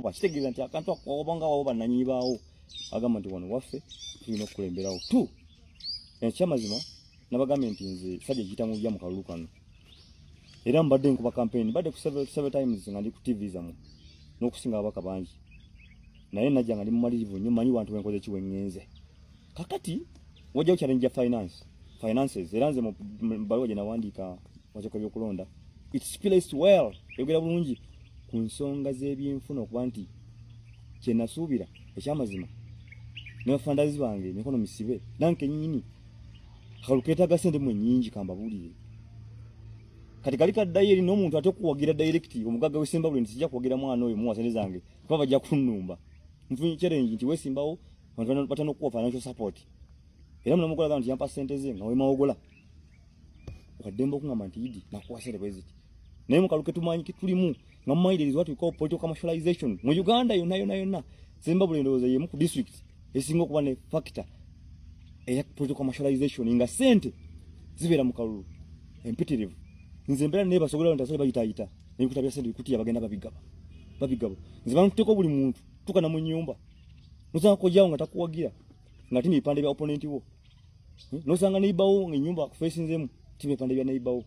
example kitegeeza nti akantu akobanga wabo bananyibaawo agamba nti wano waffe tulina okukulemberawo tu ekyamazima nabagambye nti nze sajja kiyitamu bya mu kalulu kano era mbadde nkuba campaign badde ku several times nga ndi ku TV zamu n'okusinga abaka bangi naye najja nga ndi mumalirivu nnyo manyi wantu wenkoze kiwengenze kakati wajjawo challenge ya finances era nze mu baluwa gye nawandiika wakyaka byokulonda it's placed well yogera bulungi ku nsonga z'ebyenfuna okuba nti kye nasuubira ekyamazima n'abafandazi bange emikono misibe nanke nnyini akalukeetaaga sente mwe nnyingi kambabuulire kati kali kaddayo eri n'omuntu ate okuwagira direct omugagga w'Essimbabule nti sijja kuwagira mwana oyo muwa sente zange kuba bajja kunnumba nfunye challenge nti wesimbawo abantu batana okuwa financial support era munamukola nti yampa sente ze nga wemawogola okaddemba okungamba nti idi nakuwa sente bweziti naye mukaluke tumanyi tulimu nga mumayire is what we call political commercialization mu Uganda yonna Zimbabwe ndowooza yemu ku district esinga okuba ne factor eya political commercialization nga sente zibeera mu kalulu imperative nze mbera ne basogola nti asale bayitaayita n'ebikuta bya sente bikuti abagenda babigaba nze bantuteko buli muntu tukana mu nyumba nosanga kojjawo nga takuwagira nga tini bipande bya opponent wo nosanga neighbor nga nyumba kufacinzemu tibe bipande bya neighbor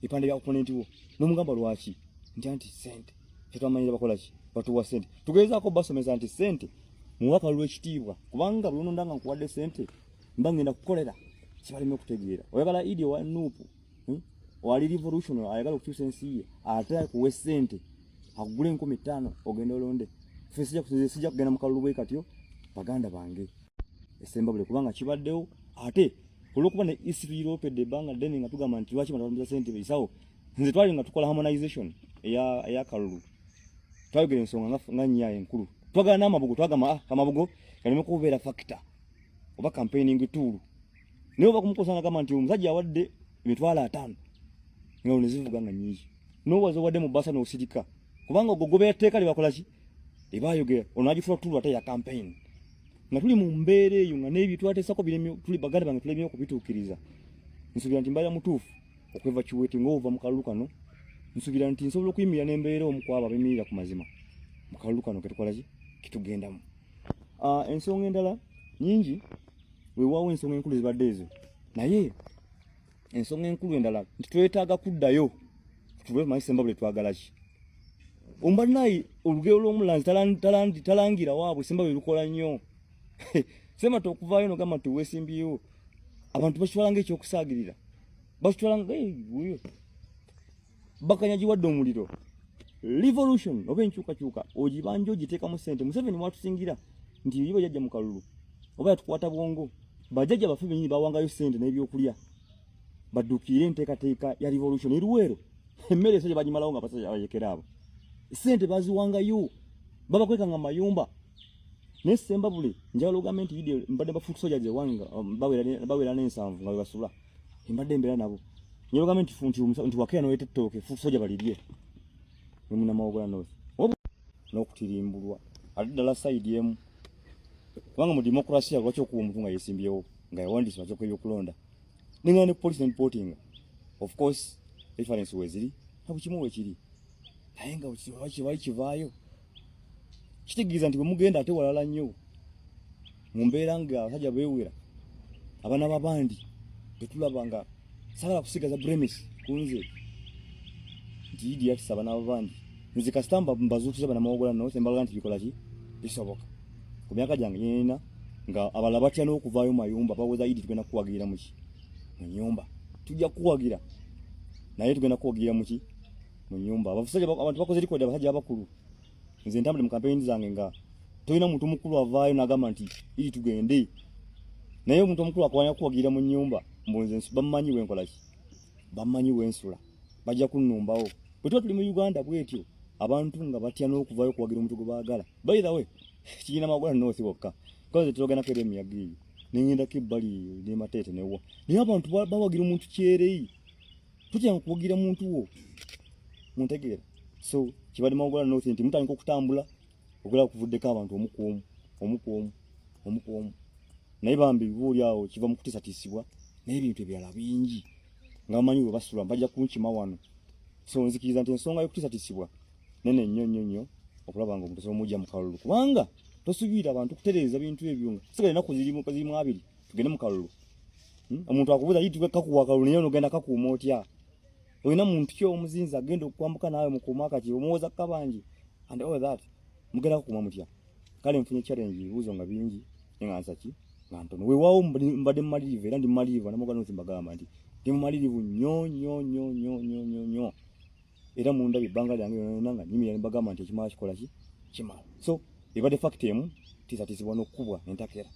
bipande bya opponent wo n'omugamba lwaki nti anti sente kyetwamanyira bakola ki batuwa sente tugezaako basomesa nti sente muwaka lw'ekitiibwa kubanga buli ndanga nkuwadde sente mba ngenda kukolera kibaleme okutegeera oyagala idi wa nuupu wali revolution ayagala okukyusa ensi ye ate kuwe sente akugule 15,000 ogenda olonde ffe sijja kugenda mu kalulu bwe katyo baganda bange Essembabule kubanga kibaddewo ate olwokuba ne East Europe de banga deni nga tugamba nti lwaki bantu sente bisawo nze twali nga tukola harmonization eya kalulu twayogera ensonga nga nnyayo enkulu twagala n'amabugo twagamba amabugo galeme kubeera factor oba campaigning tool naye bakumukosa nagamba nti omusajja awadde emitwalo 5 nga onezivuga nga nyingi n'owaza wadde mu basa n'osirika kubanga ogogobe etteeka libakola ki libayogera onagifula tool ate ya campaign nga tuli mu mbeera eyo nga n'ebyo twatesako biremye tuli baganda bange tulemye okubituukiriza nsuubira nti mbaira mutuufu okweva kiwete ng'ova mu kalulu kano nsuubira nti nsobola okuyimirira n'embeera omu kwabo abeemirira ku mazima mu kalulu kano ketukola ki kitugendamu ensonga endala nyingi weewaawo ensonga enkulu zibadde ezo naye ensonga enkulu endala nti twetaaga kuddayo tuve mu Essembabule twagala ki ombanayi olugero lw'omulanzi talangira waabwe Essembabule lukola nnyo sema tokuvaayo nogamba nti weesimbyewo abantu bakitwala ng'ekyokusaagirira bakitwala nga bakanyagi wadde omuliro revolution oba enkyukakyuka ogibanja ogiteekamu sente Museveni mwatusingira nti yibo jajja mu kalulu oba yatukwata bwongo bajjajja baffe bennyini bawangayo sente n'ebyokulya badduukire enteekateeka ya revolution eruweero emmere esajja bagimalawo nga basajja bayekera abo sente baziwangayo babakwekanga mu mayumba ne Essembabule njagala ogamba nti yidi mbadde bafuuti soja gye wanga bawera n'ensanvu nga bebasula mbadde embeera nabo njagala ogamba nti wakeera n'oyita ettooke fuuti soja balirye nemuna mawogola n'okutirimbulwa ate ddala sayidi emu kubanga mu demokrasiya lwaki okuba omuntu nga yeesimbyewo nga yawandiisa bakyoko ebyokulonda nengana ne police reporting of course difference weziri nabukimu wekiri naye nga kibaali kivaayo kitegeeza nti bwe mugenda ate walala nnyo mu mbeera nga abasajja beewera abaana babandi tetulaba nga sagala kusigaza bremis ku nze nti idi yakisa abaana babandi nze kasita mbazuukiza bana mawogola no sembalaga nti bikola ki bisoboka ku myaka gyange nyina nga abalala batya n'okuvaayo mayumba baweza idi tugenda kuwagirira mu nyumba tujja kuwagira naye tugenda kuwagira mu nyumba abantu bakoze rikodi abasajja abakulu nze ntambule mu campaign zange nga toyina muntu mukulu avaayo n'agamba nti idi tugende naye omuntu omukulu akwanya kuwagira mu nyumba mbonze bamanyi wenkola ki bamanyi wensula bajja kunnumbawo bwe tuba tuli mu Uganda bwetyo abantu nga batya n'okuvaayo kuwagira omuntu gwe baagala by the way kiina magola noosi wokka koze tulogana kere emyagi nengenda kibbali ne matete newa naye abantu bawagira omuntu kyereyi tutya kuwagira muntu wo muntegeera so kibadde magola noosi nti mutandika okutambula ogola kuvuddeko abantu omukuomu naye bambi buuli awo kiva mu kutisatiisibwa n'ebintu ebyala bingi nga bamanyi bwe basula bajja kunkima wano so nzikiriza nti ensonga y'okutisatiisibwa nene nnyo okulaba nga omuntu omujja mu kalulu kubanga tosuubira abantu kutereeza bintu ebyo nga sigala ennaku zirimu abiri tugende mu kalulu. Omuntu akubuuza yitibwe kakuwa kalulu naye onogenda kakuuma otya? Olina muntu ki omuzinzi agenda okwambuka naawe mu kuuma kati omuwoza kabangi and all that mugenda kukuuma mutya? Kale nfunye challenge ebibuuzo nga bingi nga nsaki nga ntono weewaawo mbadde mumalirivu era ndi mumalirivu namugana nti mbagamba nti ndi mumalirivu nnyo era mundabye ebbanga lyange yonna nga nnyimira ne mbagamba nti ekimala kikola ki kimala. So ebadde fact emu tiisatiisibwa n'okkubwa entakera.